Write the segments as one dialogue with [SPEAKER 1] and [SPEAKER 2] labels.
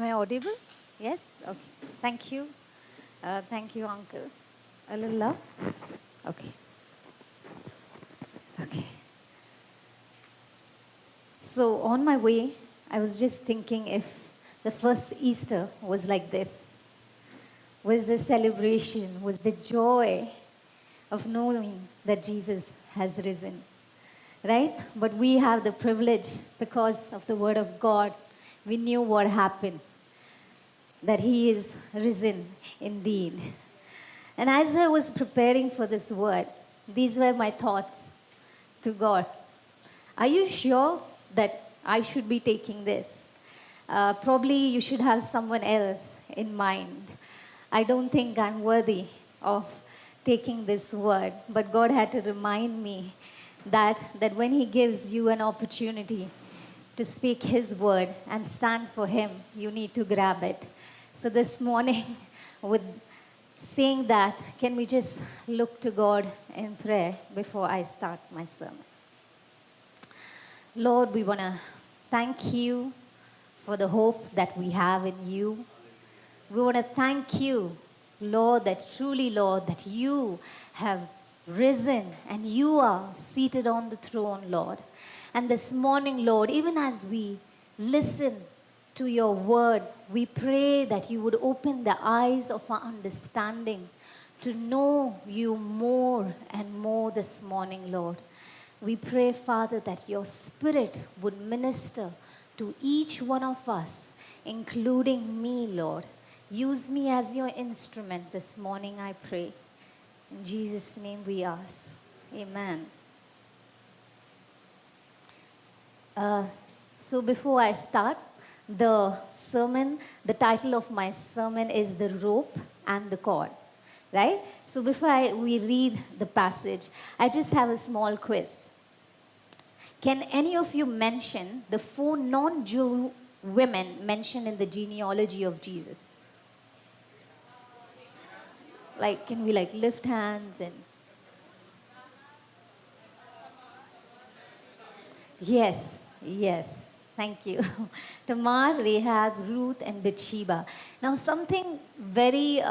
[SPEAKER 1] Am I audible? Yes? Okay. Thank you. Thank you, Uncle. A little love? Okay. Okay. So, on my way, I was just thinking if the first Easter was like this, was the celebration, was the joy of knowing that Jesus has risen, right? But we have the privilege because of the Word of God. We knew what happened, that He is risen indeed. And as I was preparing for this word, these were my thoughts to God. Are you sure that I should be taking this? Probably you should have someone else in mind. I don't think I'm worthy of taking this word, but God had to remind me that when He gives you an opportunity to speak His word and stand for Him, you need to grab it. So this morning, with saying that, can we just look to God in prayer before I start my sermon? Lord, we want to thank you for the hope that we have in you. We want to thank you, Lord, that truly, Lord, that you have risen and you are seated on the throne, Lord. And this morning, Lord, even as we listen to your word, we pray that you would open the eyes of our understanding to know you more and more this morning, Lord. We pray, Father, that your Spirit would minister to each one of us, including me, Lord. Use me as your instrument this morning, I pray. In Jesus' name we ask. Amen. So before I start the sermon, the title of my sermon is The Rope and the Cord, right? So before we read the passage, I just have a small quiz. Can any of you mention the 4 non-Jew women mentioned in the genealogy of Jesus? Like, can we lift hands and... Yes, yes. Thank you. Tamar, Rahab, Ruth, and Bathsheba. Now, something very,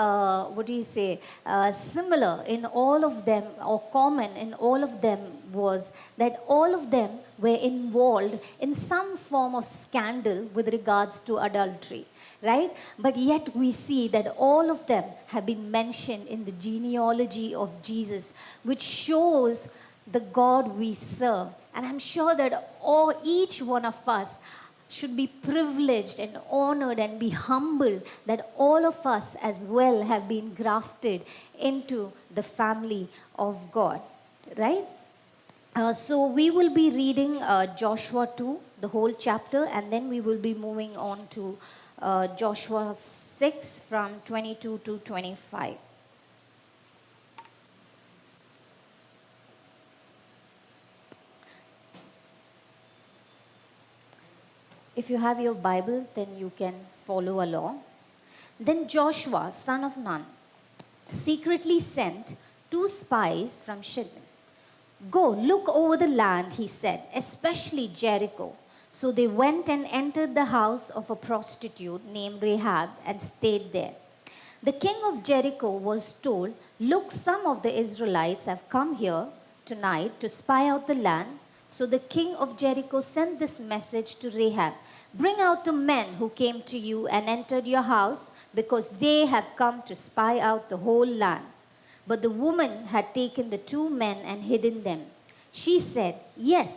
[SPEAKER 1] similar in all of them, or common in all of them, was that all of them were involved in some form of scandal with regards to adultery, right? But yet we see that all of them have been mentioned in the genealogy of Jesus, which shows the God we serve. And I'm sure that each one of us should be privileged and honored and be humbled that all of us as well have been grafted into the family of God, right? So we will be reading Joshua 2, the whole chapter, and then we will be moving on to Joshua 6 from 22 to 25. If you have your Bibles, then you can follow along. Then Joshua, son of Nun, secretly sent 2 spies from Shittim. Go, look over the land, he said, especially Jericho. So they went and entered the house of a prostitute named Rahab and stayed there. The king of Jericho was told, look, some of the Israelites have come here tonight to spy out the land. So the king of Jericho sent this message to Rahab, bring out the men who came to you and entered your house, because they have come to spy out the whole land. But the woman had taken the 2 men and hidden them. She said, yes,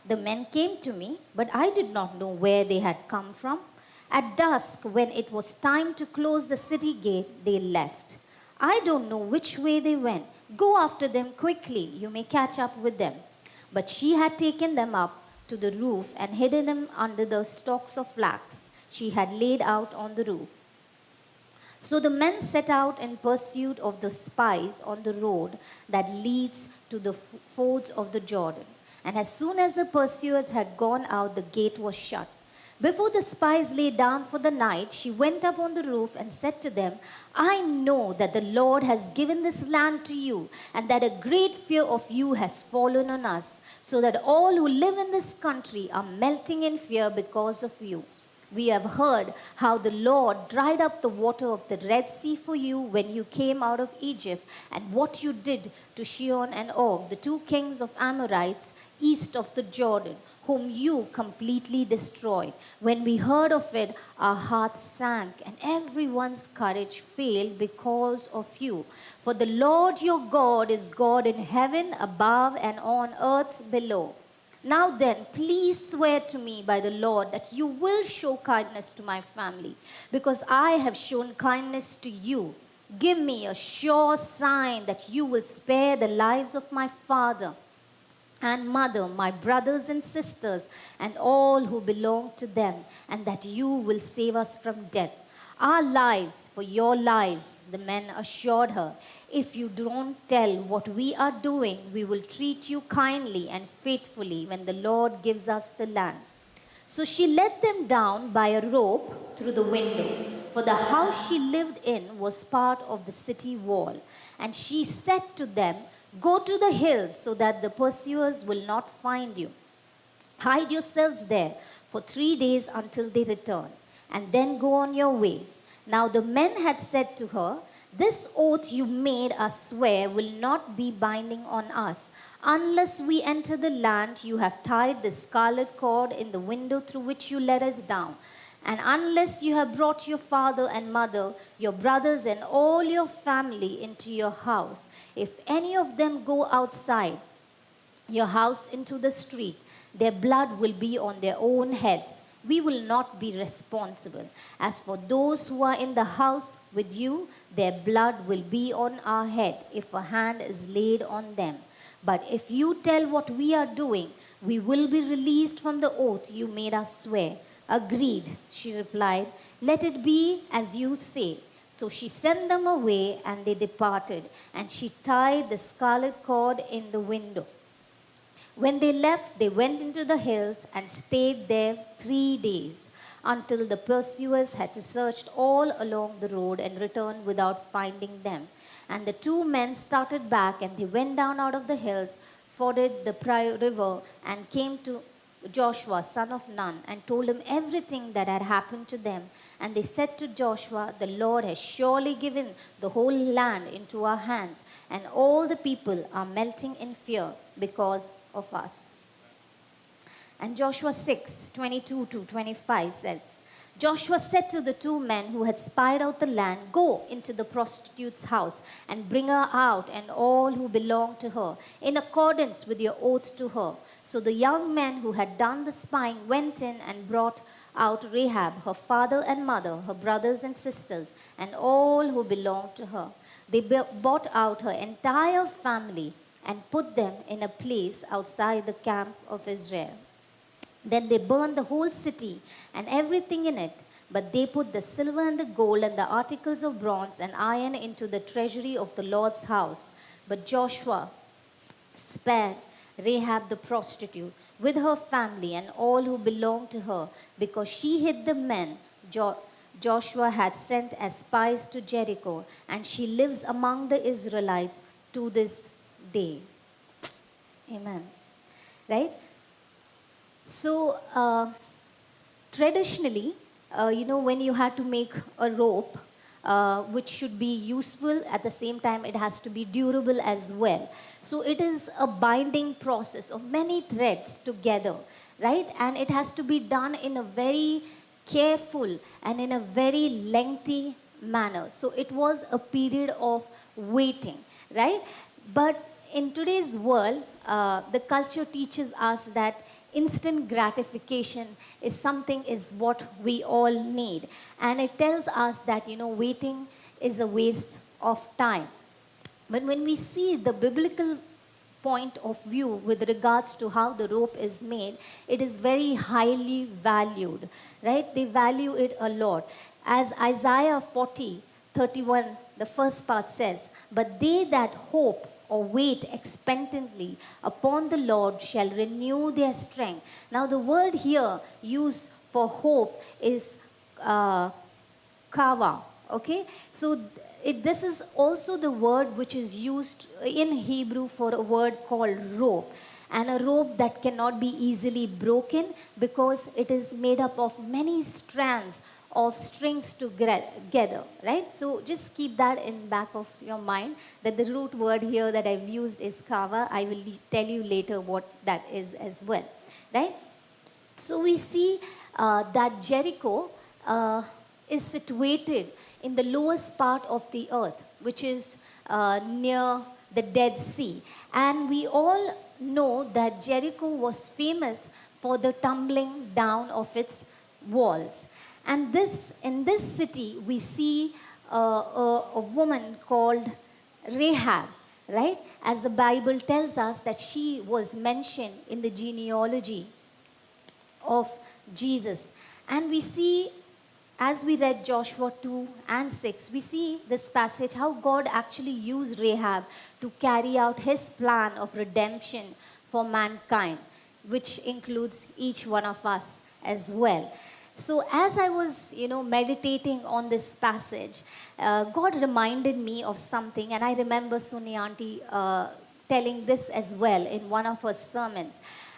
[SPEAKER 1] the men came to me, but I did not know where they had come from. At dusk, when it was time to close the city gate, they left. I don't know which way they went. Go after them quickly. You may catch up with them. But she had taken them up to the roof and hidden them under the stalks of flax she had laid out on the roof. So the men set out in pursuit of the spies on the road that leads to the fords of the Jordan. And as soon as the pursuers had gone out, the gate was shut. Before the spies lay down for the night, she went up on the roof and said to them, I know that the Lord has given this land to you, and that a great fear of you has fallen on us, so that all who live in this country are melting in fear because of you. We have heard how the Lord dried up the water of the Red Sea for you when you came out of Egypt, and what you did to Sihon and Og, the two kings of Amorites east of the Jordan, whom you completely destroyed. When we heard of it, our hearts sank, and everyone's courage failed because of you. For the Lord your God is God in heaven above and on earth below. Now then, please swear to me by the Lord that you will show kindness to my family, because I have shown kindness to you. Give me a sure sign that you will spare the lives of my father and mother, my brothers and sisters, and all who belong to them, and that you will save us from death. Our lives for your lives, the men assured her. If you don't tell what we are doing, we will treat you kindly and faithfully when the Lord gives us the land. So she let them down by a rope through the window, for the house she lived in was part of the city wall. And she said to them, "Go to the hills so that the pursuers will not find you. Hide yourselves there for 3 days until they return, and then go on your way." Now the men had said to her, "This oath you made us swear will not be binding on us, unless we enter the land you have tied the scarlet cord in the window through which you let us down, and unless you have brought your father and mother, your brothers, and all your family into your house. If any of them go outside your house into the street, their blood will be on their own heads. We will not be responsible. As for those who are in the house with you, their blood will be on our head if a hand is laid on them. But if you tell what we are doing, we will be released from the oath you made us swear." "Agreed," she replied. "Let it be as you say." So she sent them away, and they departed, and she tied the scarlet cord in the window. When they left, they went into the hills and stayed there 3 days, until the pursuers had searched all along the road and returned without finding them. And the two men started back, and they went down out of the hills, forded the river, and came to Joshua, son of Nun, and told him everything that had happened to them. And they said to Joshua, "The Lord has surely given the whole land into our hands, and all the people are melting in fear because of us." And Joshua 6:22 to 25 says, Joshua said to the two men who had spied out the land, "Go into the prostitute's house and bring her out and all who belong to her, in accordance with your oath to her." So the young men who had done the spying went in and brought out Rahab, her father and mother, her brothers and sisters, and all who belonged to her. They brought out her entire family and put them in a place outside the camp of Israel. Then they burned the whole city and everything in it, but they put the silver and the gold and the articles of bronze and iron into the treasury of the Lord's house. But Joshua spared Rahab the prostitute with her family and all who belonged to her, because she hid the men Joshua had sent as spies to Jericho, and she lives among the Israelites to this day. Amen. Right? So, traditionally, when you had to make a rope, which should be useful, at the same time, it has to be durable as well. So, it is a binding process of many threads together, right? And it has to be done in a very careful and in a very lengthy manner. So, it was a period of waiting, right? But in today's world, the culture teaches us that instant gratification is what we all need, and it tells us that waiting is a waste of time. But when we see the biblical point of view with regards to how the rope is made, it is very highly valued, right? They value it a lot. As Isaiah 40:31, the first part says, "But they that hope or wait expectantly upon the Lord shall renew their strength." Now, the word here used for hope is kava. Okay, so this is also the word which is used in Hebrew for a word called rope. and a rope that cannot be easily broken because it is made up of many strands of strings together, right? So just keep that in back of your mind that the root word here that I've used is kava. I will tell you later what that is as well, right? So we see that Jericho is situated in the lowest part of the earth, which is near the Dead Sea. And we all know that Jericho was famous for the tumbling down of its walls. And in this city, we see a woman called Rahab, right? As the Bible tells us that she was mentioned in the genealogy of Jesus. And we see, as we read Joshua 2 and 6, we see this passage how God actually used Rahab to carry out his plan of redemption for mankind, which includes each one of us as well. So as I was, meditating on this passage, God reminded me of something, and I remember Suni Auntie telling this as well in one of her sermons,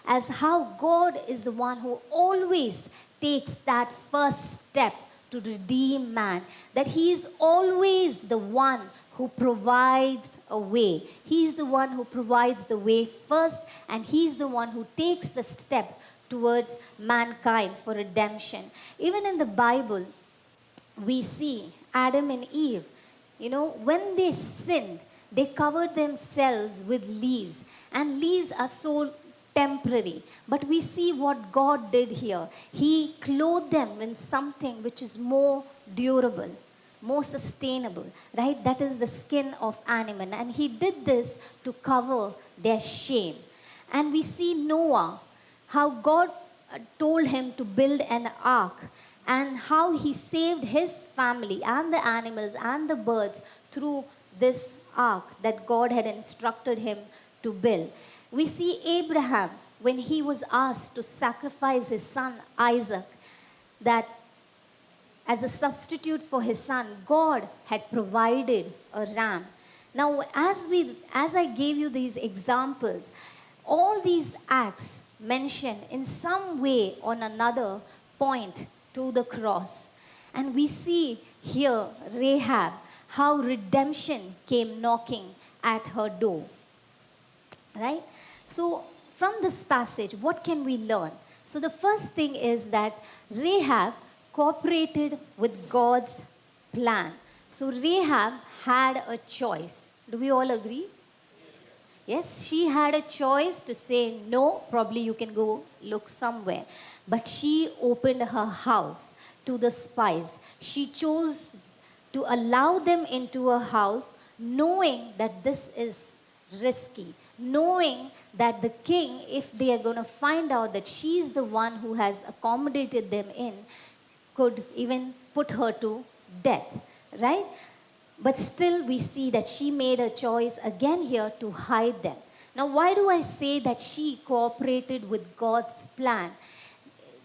[SPEAKER 1] as how God is the one who always takes that first step to redeem man, that he is always the one who provides a way. He's the one who provides the way first, and he's the one who takes the steps towards mankind for redemption. Even in the Bible, we see Adam and Eve, when they sinned, they covered themselves with leaves, and leaves are so temporary. But we see what God did here. He clothed them in something which is more durable, more sustainable, right? That is the skin of animal. And he did this to cover their shame. And we see Noah, how God told him to build an ark, and how he saved his family and the animals and the birds through this ark that God had instructed him to build. We see Abraham, when he was asked to sacrifice his son Isaac, that as a substitute for his son, God had provided a ram. Now, as I gave you these examples, all these acts mention in some way or another point to the cross. And we see here Rahab, how redemption came knocking at her door. Right? So from this passage, what can we learn? So the first thing is that Rahab cooperated with God's plan. So Rahab had a choice. Do we all agree? Yes, she had a choice to say no, probably you can go look somewhere. But she opened her house to the spies. She chose to allow them into her house, knowing that this is risky, knowing that the king, if they are going to find out that she's the one who has accommodated them in, could even put her to death, right? But still, we see that she made a choice again here to hide them. Now, why do I say that she cooperated with God's plan?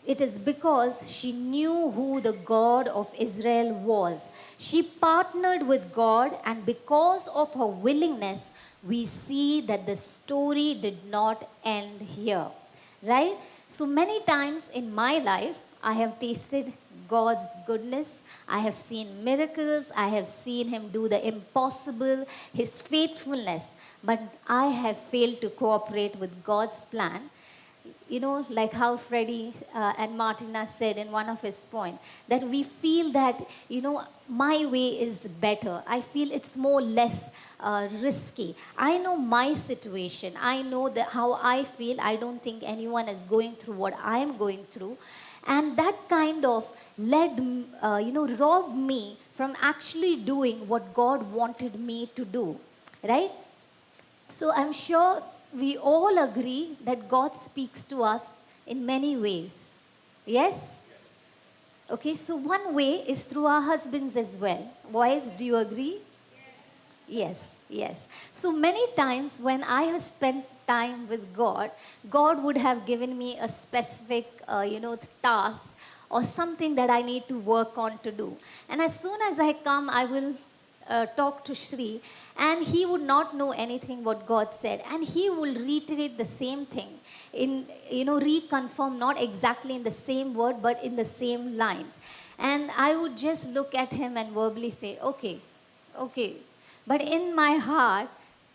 [SPEAKER 1] It is because she knew who the God of Israel was. She partnered with God, and because of her willingness, we see that the story did not end here, right? So many times in my life, I have tasted God's goodness. I have seen miracles. I have seen him do the impossible, his faithfulness. But I have failed to cooperate with God's plan. Like how Freddie and Martina said in one of his points, that we feel that, my way is better. I feel it's more less risky. I know my situation. I know that how I feel. I don't think anyone is going through what I am going through. And that kind of robbed me from actually doing what God wanted me to do, right? So I'm sure we all agree that God speaks to us in many ways. Yes? Okay, so one way is through our husbands as well. Wives, do you agree? Yes, yes. So many times when I have spent time with God, God would have given me a specific, task or something that I need to work on to do. And as soon as I come, I will talk to Shri, and he would not know anything what God said, and he will reiterate the same thing in, reconfirm, not exactly in the same word, but in the same lines. And I would just look at him and verbally say, okay, okay. But in my heart,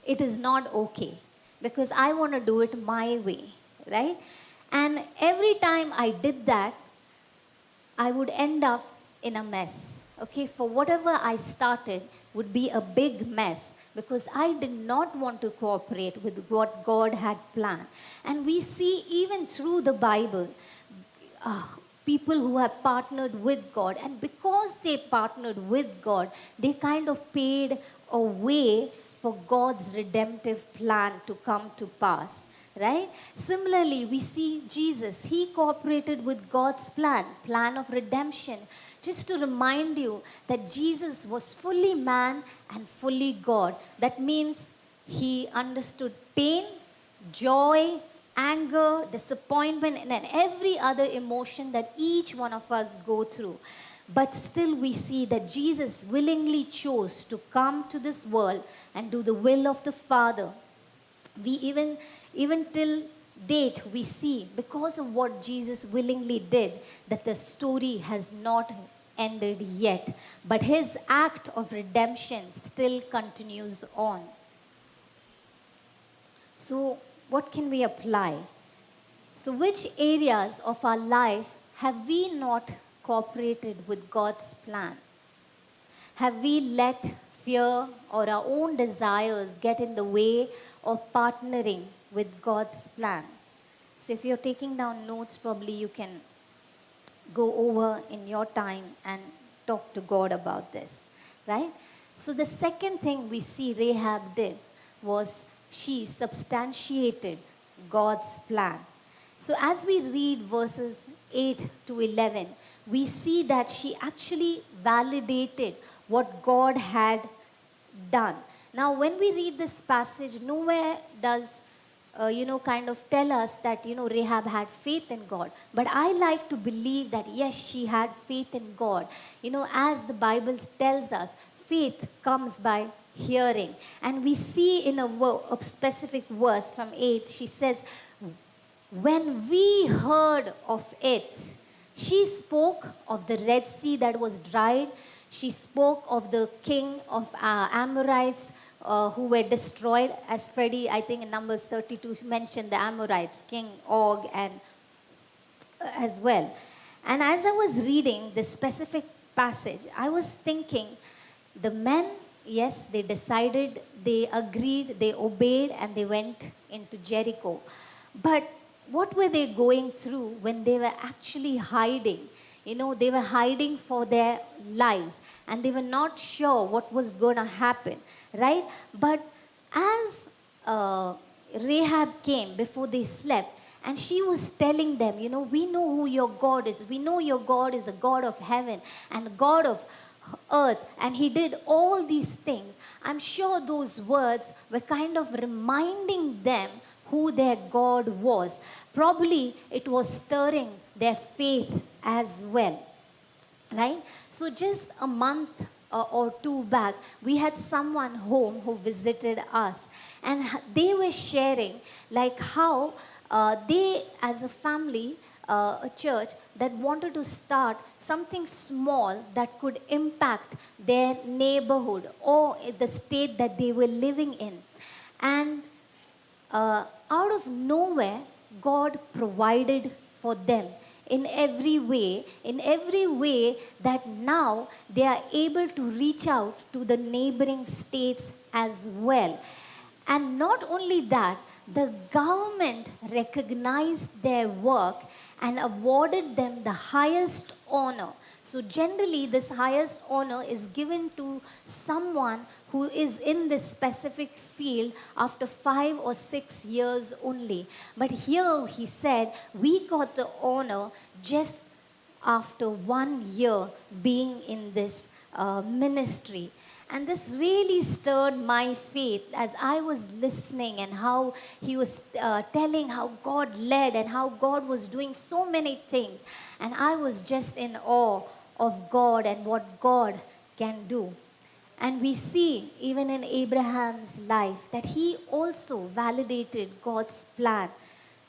[SPEAKER 1] it is not okay, because I want to do it my way, right? And every time I did that, I would end up in a mess. Okay, for whatever I started would be a big mess, because I did not want to cooperate with what God had planned. And we see even through the Bible, uh, people who have partnered with God, and because they partnered with God, they kind of paved a way for God's redemptive plan to come to pass, right? Similarly, we see Jesus. He cooperated with God's plan of redemption. Just to remind you that Jesus was fully man and fully God. That means he understood pain, joy, anger, disappointment, and every other emotion that each one of us go through. But still we see that Jesus willingly chose to come to this world and do the will of the Father. We even till date we see, because of what Jesus willingly did, that the story has not ended yet, but his act of redemption still continues on. So what can we apply? So which areas of our life have we not cooperated with God's plan? Have we let fear or our own desires get in the way of partnering with God's plan? So if you're taking down notes, probably you can go over in your time and talk to God about this, right? So the second thing we see Rahab did was she substantiated God's plan. So as we read verses 8 to 11, we see that she actually validated what God had done. Now, when we read this passage, nowhere does, kind of tell us that, Rahab had faith in God. But I like to believe that, yes, she had faith in God. As the Bible tells us, faith comes by hearing. And we see in a specific verse from 8, she says, when we heard of it, she spoke of the Red Sea that was dried. She spoke of the king of Amorites who were destroyed. As Freddie, I think in Numbers 32, mentioned the Amorites, King Og, and as well. And as I was reading this specific passage, I was thinking, the men, yes, they decided, they agreed, they obeyed, and they went into Jericho. But what were they going through when they were actually hiding? They were hiding for their lives, and they were not sure what was going to happen, right? But as Rahab came before they slept, and she was telling them, we know who your God is. We know your God is a God of heaven and God of earth, and he did all these things. I'm sure those words were kind of reminding them who their God was. Probably it was stirring their faith as well, right? So just a month or two back, we had someone home who visited us, and they were sharing like how they as a family, a church that wanted to start something small that could impact their neighborhood or the state that they were living in. And out of nowhere, God provided for them in every way that now they are able to reach out to the neighboring states as well. And not only that, the government recognized their work and awarded them the highest honor. So generally, this highest honor is given to someone who is in this specific field after 5 or 6 years only. But here he said, we got the honor just after 1 year being in this ministry. And this really stirred my faith as I was listening, and how he was telling how God led and how God was doing so many things. And I was just in awe of God and what God can do. And we see even in Abraham's life that he also validated God's plan.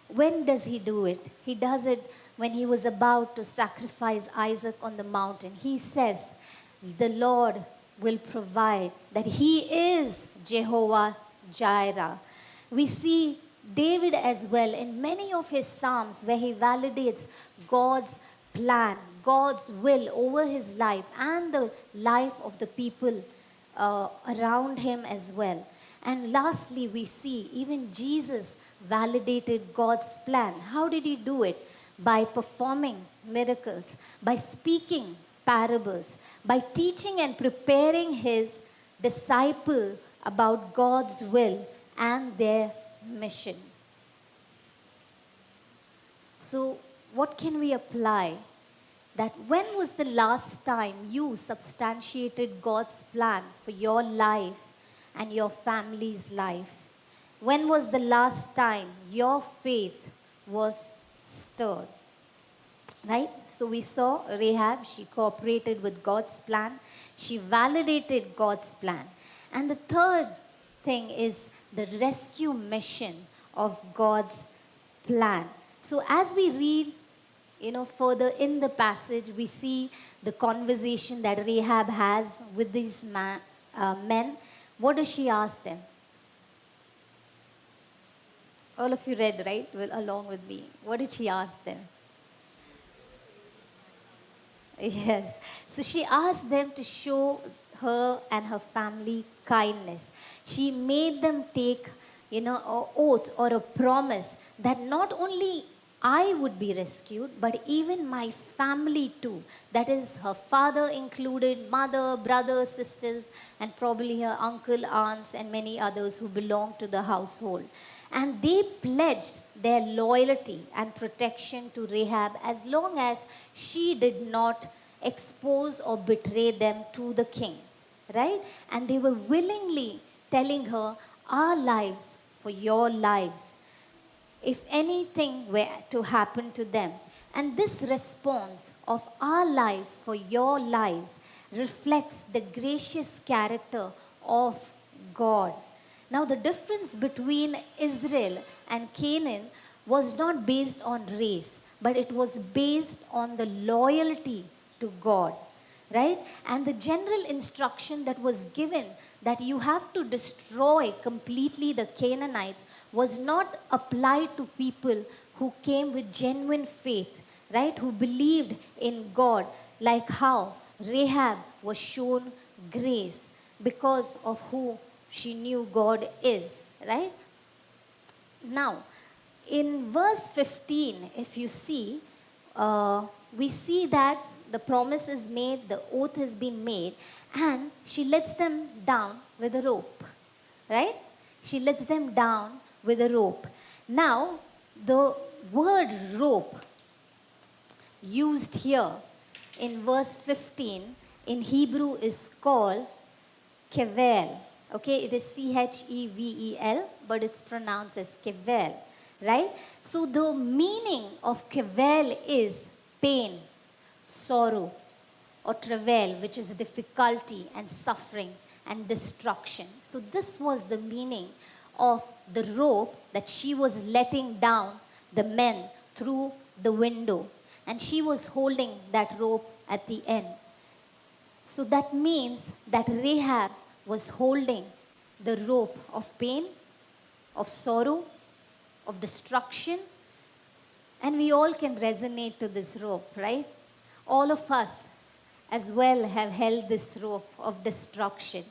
[SPEAKER 1] When does he do it? He does it when he was about to sacrifice Isaac on the mountain. He says, the Lord will provide, that he is Jehovah Jireh. We see David as well in many of his Psalms where he validates God's plan, God's will over his life and the life of the people around him as well. And lastly, we see even Jesus validated God's plan. How did he do it? By performing miracles, by speaking parables, by teaching and preparing his disciple about God's will and their mission. So, what can we apply? That when was the last time you substantiated God's plan for your life and your family's life? When was the last time your faith was stirred? Right? So we saw Rahab, she cooperated with God's plan. She validated God's plan. And the third thing is the rescue mission of God's plan. So as we read, further in the passage, we see the conversation that Rahab has with these men. What does she ask them? All of you read, right? Well, along with me. What did she ask them? Yes. So she asked them to show her and her family kindness. She made them take, an oath or a promise that not only I would be rescued, but even my family too. That is, her father included, mother, brothers, sisters, and probably her uncle, aunts, and many others who belonged to the household. And they pledged their loyalty and protection to Rahab as long as she did not expose or betray them to the king. Right? And they were willingly telling her, our lives for your lives, if anything were to happen to them. And this response of our lives for your lives reflects the gracious character of God. Now, the difference between Israel and Canaan was not based on race, but it was based on the loyalty to God. Right? And the general instruction that was given that you have to destroy completely the Canaanites was not applied to people who came with genuine faith, right? Who believed in God, like how Rahab was shown grace because of who she knew God is, right? Now, in verse 15, if you see, we see that the promise is made, the oath has been made, and she lets them down with a rope, right? She lets them down with a rope. Now, the word rope used here in verse 15 in Hebrew is called kevel. Okay, it is Chevel, but it's pronounced as kevel, right? So the meaning of kevel is pain, sorrow, or travail, which is difficulty and suffering and destruction. So this was the meaning of the rope that she was letting down the men through the window. And she was holding that rope at the end. So that means that Rahab was holding the rope of pain, of sorrow, of destruction. And we all can resonate to this rope, right? All of us as well have held this rope of destruction.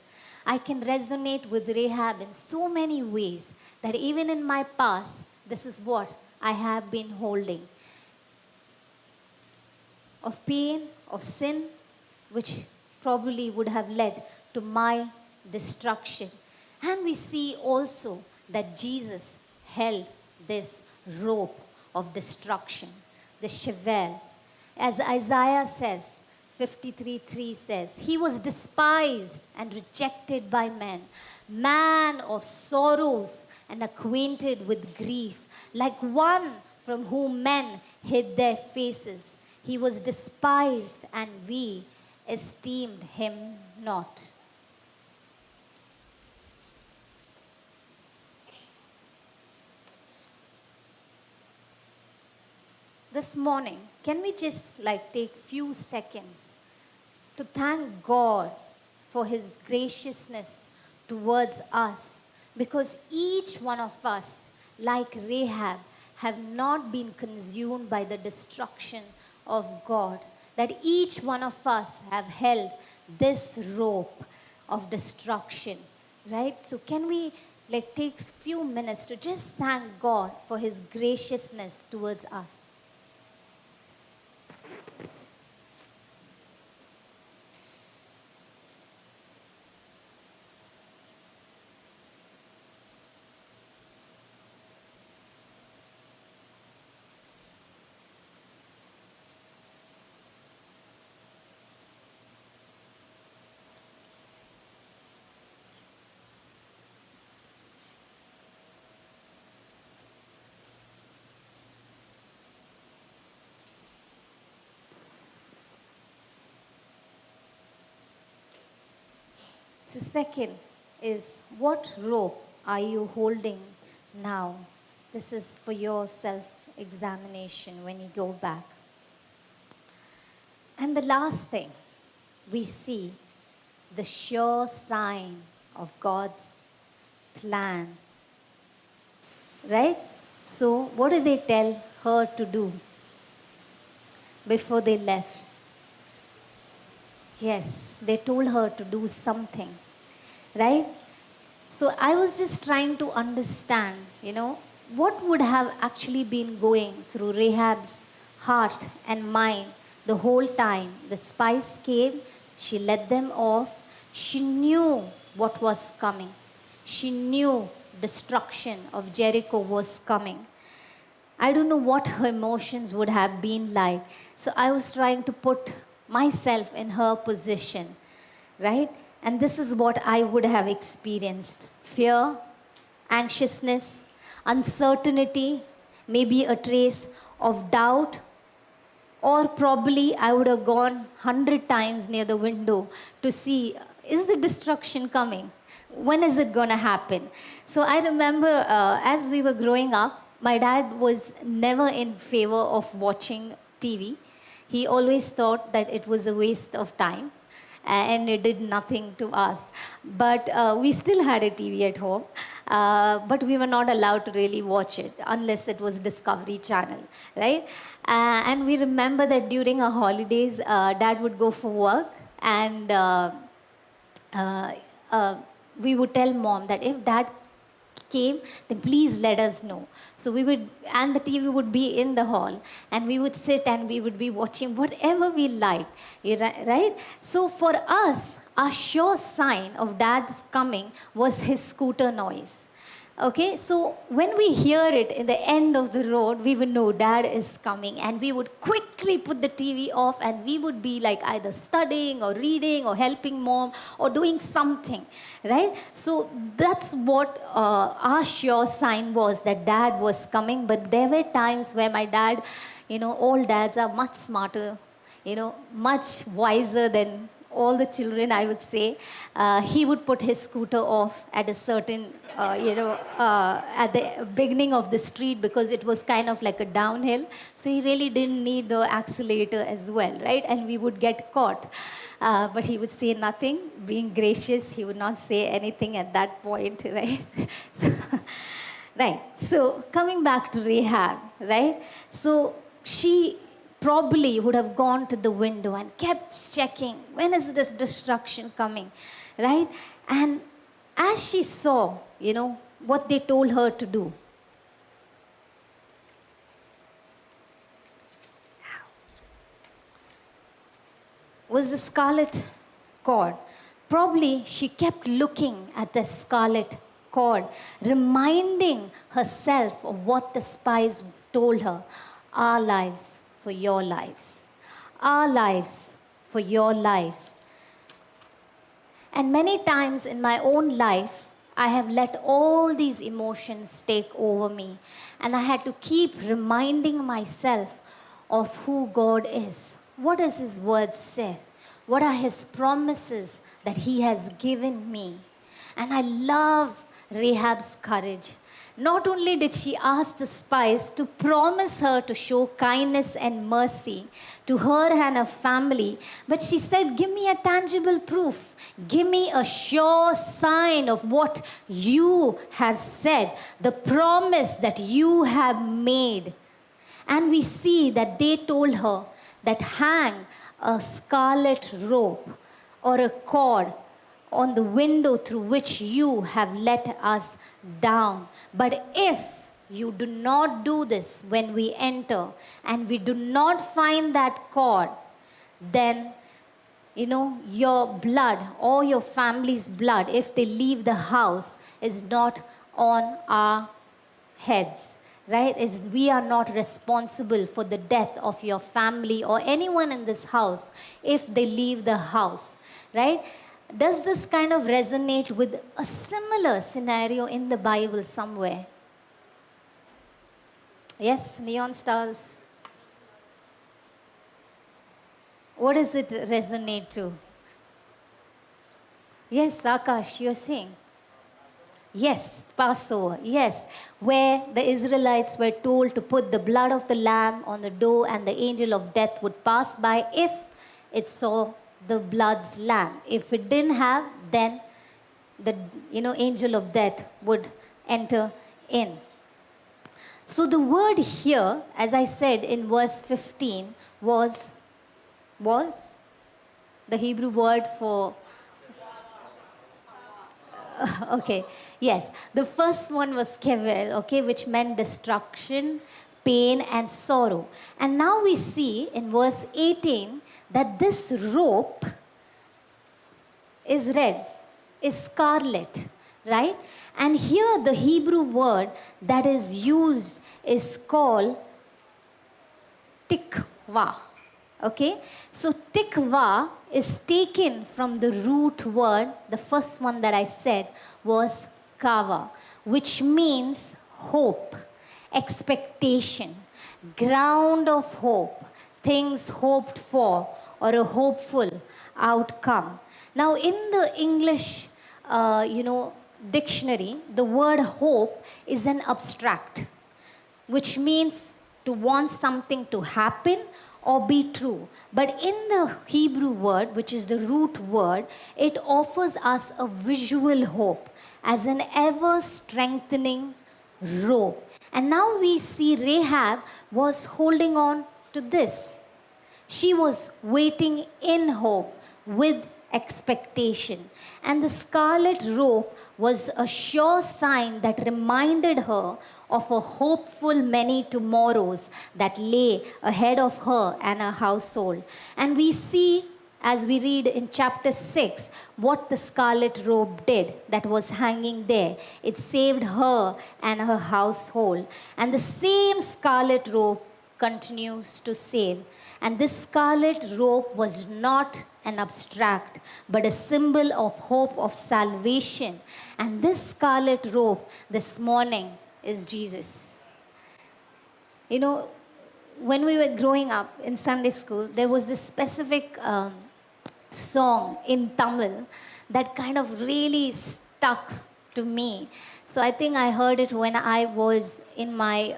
[SPEAKER 1] I can resonate with Rahab in so many ways that even in my past, this is what I have been holding. Of pain, of sin, which probably would have led to my destruction. And we see also that Jesus held this rope of destruction, the chevel. As Isaiah says, 53:3 says, he was despised and rejected by men, man of sorrows and acquainted with grief, like one from whom men hid their faces. He was despised and we esteemed him not. this morning, can we just like take few seconds to thank God for his graciousness towards us, because each one of us, like Rahab, have not been consumed by the destruction of God. That each one of us have held this rope of destruction, right? So can we like take few minutes to just thank God for his graciousness towards us? The second is, what rope are you holding now? This is for your self examination when you go back. And the last thing, we see the sure sign of God's plan. Right? So, what did they tell her to do before they left? Yes, they told her to do something. Right? So I was just trying to understand, what would have actually been going through Rahab's heart and mind the whole time. The spies came, she let them off. She knew what was coming. She knew destruction of Jericho was coming. I don't know what her emotions would have been like. So I was trying to put myself in her position, right? And this is what I would have experienced: fear, anxiousness, uncertainty, maybe a trace of doubt, or probably I would have gone 100 times near the window to see, is the destruction coming? When is it going to happen? So I remember as we were growing up, my dad was never in favor of watching TV. He always thought that it was a waste of time and it did nothing to us. But we still had a TV at home, but we were not allowed to really watch it unless it was Discovery Channel, right? And we remember that during our holidays, Dad would go for work, and uh, we would tell Mom that if Dad came, then please let us know. So we would, and the TV would be in the hall, and we would sit and we would be watching whatever we liked, right? So for us, our sure sign of Dad's coming was his scooter noise. Okay, so when we hear it in the end of the road, we would know Dad is coming, and we would quickly put the TV off, and we would be like either studying or reading or helping Mom or doing something, right? So that's what our sure sign was, that Dad was coming. But there were times where my dad, all dads are much smarter, much wiser than all the children, I would say. He would put his scooter off at a certain, at the beginning of the street, because it was kind of like a downhill. So he really didn't need the accelerator as well, right? And we would get caught. But he would say nothing. Being gracious, he would not say anything at that point, right? Right. So coming back to Rahab, right? So she probably would have gone to the window and kept checking, when is this destruction coming, right? And as she saw, what they told her to do, was the scarlet cord. Probably she kept looking at the scarlet cord, reminding herself of what the spies told her: our lives for your lives. Our lives for your lives. And many times in my own life, I have let all these emotions take over me. And I had to keep reminding myself of who God is. What does His word say? What are His promises that He has given me? And I love Rahab's courage. Not only did she ask the spies to promise her to show kindness and mercy to her and her family, but she said, give me a tangible proof. Give me a sure sign of what you have said, the promise that you have made. And we see that they told her that hang a scarlet rope or a cord on the window through which you have let us down. But if you do not do this when we enter, and we do not find that cord, then your blood or your family's blood, if they leave the house, is not on our heads. Right? We are not responsible for the death of your family or anyone in this house if they leave the house. Right? Does this kind of resonate with a similar scenario in the Bible somewhere? Yes, neon stars. What does it resonate to? Yes, Akash, you're saying. Yes, Passover, yes, where the Israelites were told to put the blood of the lamb on the door and the angel of death would pass by if it saw the blood's lamb. If it didn't have, then the angel of death would enter in. So the word here, as I said in verse 15, was the Hebrew word for okay, yes. The first one was kevel, okay, which meant destruction, pain, and sorrow. And now we see in verse 18 that this rope is red, is scarlet, right? And here the Hebrew word that is used is called tikva. Okay, so tikva is taken from the root word, the first one that I said was kava, which means hope, expectation, ground of hope, things hoped for, or a hopeful outcome. Now, in the English, dictionary, the word hope is an abstract, which means to want something to happen or be true. But in the Hebrew word, which is the root word, it offers us a visual hope as an ever-strengthening rope. And now we see Rahab was holding on to this. She was waiting in hope with expectation. And the scarlet rope was a sure sign that reminded her of a hopeful many tomorrows that lay ahead of her and her household. And we see, as we read in chapter 6, what the scarlet robe did that was hanging there. It saved her and her household. And the same scarlet robe continues to save. And this scarlet robe was not an abstract, but a symbol of hope of salvation. And this scarlet robe this morning is Jesus. You know, when we were growing up in Sunday school, there was this specific song in Tamil that kind of really stuck to me. So I think I heard it when I was in my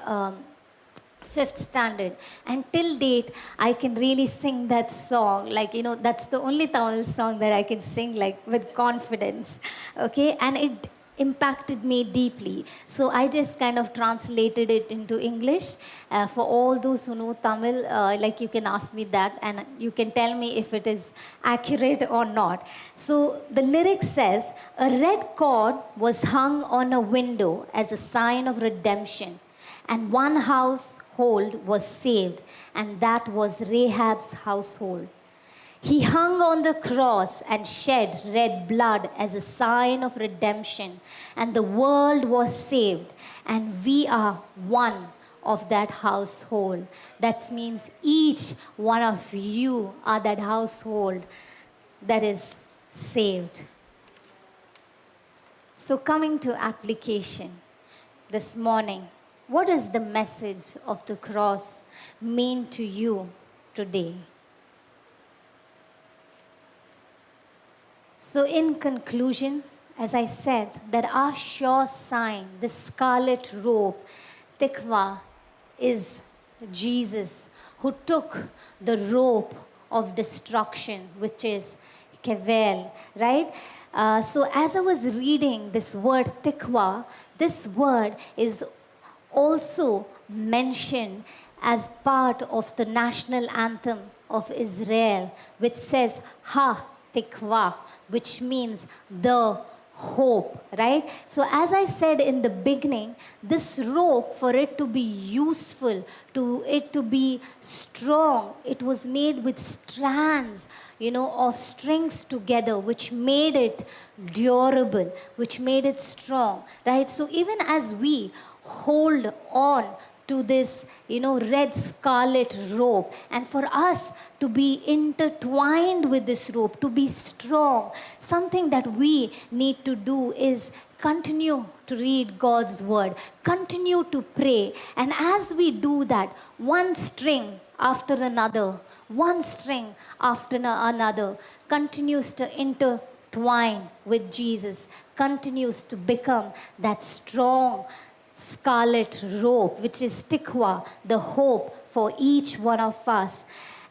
[SPEAKER 1] 5th standard, and till date I can really sing that song. Like, that's the only Tamil song that I can sing like with confidence. Okay, and it impacted me deeply. So I just kind of translated it into English. For all those who know Tamil, like, you can ask me that and you can tell me if it is accurate or not. So the lyric says, a red cord was hung on a window as a sign of redemption, and one household was saved, and that was Rahab's household. He hung on the cross and shed red blood as a sign of redemption, and the world was saved, and we are one of that household. That means each one of you are that household that is saved. So, coming to application this morning, what does the message of the cross mean to you today? So in conclusion, as I said, that our sure sign, the scarlet robe, tikva, is Jesus, who took the rope of destruction, which is kevel, right? So as I was reading this word tikva, this word is also mentioned as part of the national anthem of Israel, which says Ha Tikva, which means the hope, right? So as I said in the beginning, this rope, for it to be useful, to it to be strong, it was made with strands, of strings together, which made it durable, which made it strong, right? So even as we hold on to this, red scarlet rope, and for us to be intertwined with this rope, to be strong, something that we need to do is continue to read God's word, continue to pray, and as we do that, one string after another, one string after another continues to intertwine with Jesus, continues to become that strong scarlet rope, which is tikva, the hope for each one of us.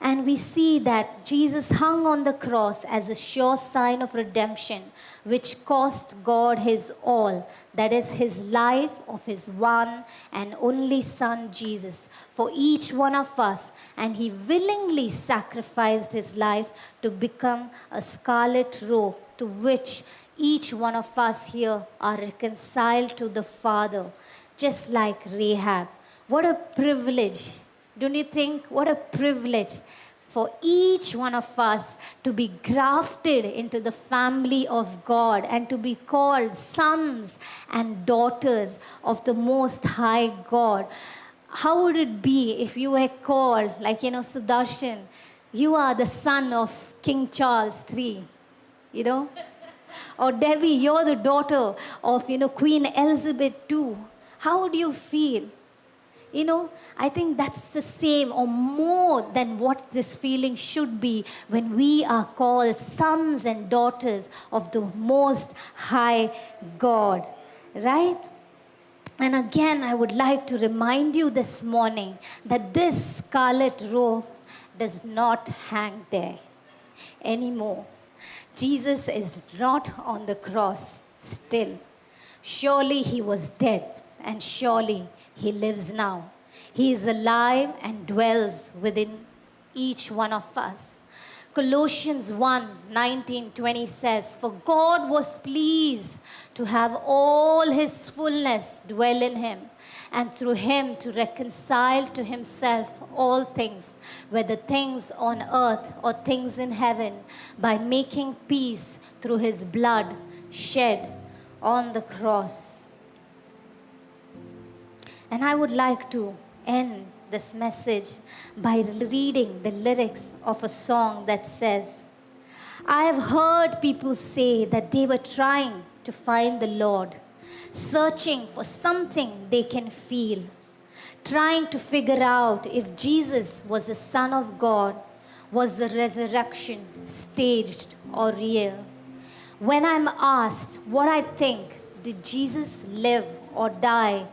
[SPEAKER 1] And we see that Jesus hung on the cross as a sure sign of redemption, which cost God his all, that is his life of his one and only Son, Jesus, for each one of us. And he willingly sacrificed his life to become a scarlet robe to which each one of us here are reconciled to the Father, just like Rahab. What a privilege. Don't you think? What a privilege for each one of us to be grafted into the family of God and to be called sons and daughters of the Most High God. How would it be if you were called, like, Sudarshan, you are the son of King Charles III, Or Debbie, you're the daughter of, Queen Elizabeth II. How would you feel? I think that's the same or more than what this feeling should be when we are called sons and daughters of the Most High God, right? And again, I would like to remind you this morning that this scarlet robe does not hang there anymore. Jesus is not on the cross still. Surely he was dead, and surely he lives now. He is alive and dwells within each one of us. Colossians 1:19-20 says, "For God was pleased to have all his fullness dwell in him, and through him to reconcile to himself all things, whether things on earth or things in heaven, by making peace through his blood shed on the cross." And I would like to end this message by reading the lyrics of a song that says, "I have heard people say that they were trying to find the Lord, searching for something they can feel, trying to figure out if Jesus was the Son of God, was the resurrection staged or real. When I'm asked what I think, did Jesus live or die,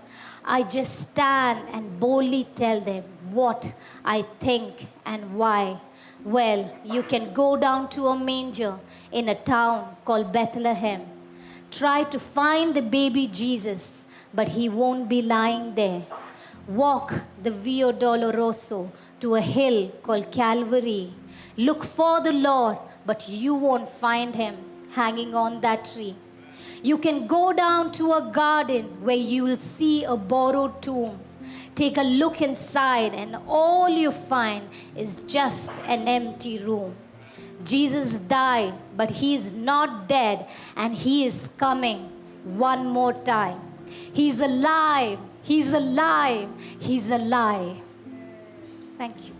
[SPEAKER 1] I just stand and boldly tell them what I think and why. Well, you can go down to a manger in a town called Bethlehem. Try to find the baby Jesus, but he won't be lying there. Walk the Via Doloroso to a hill called Calvary. Look for the Lord, but you won't find him hanging on that tree. You can go down to a garden where you will see a borrowed tomb. Take a look inside, and all you find is just an empty room. Jesus died, but he is not dead, and he is coming one more time. He's alive. He's alive. He's alive. Thank you.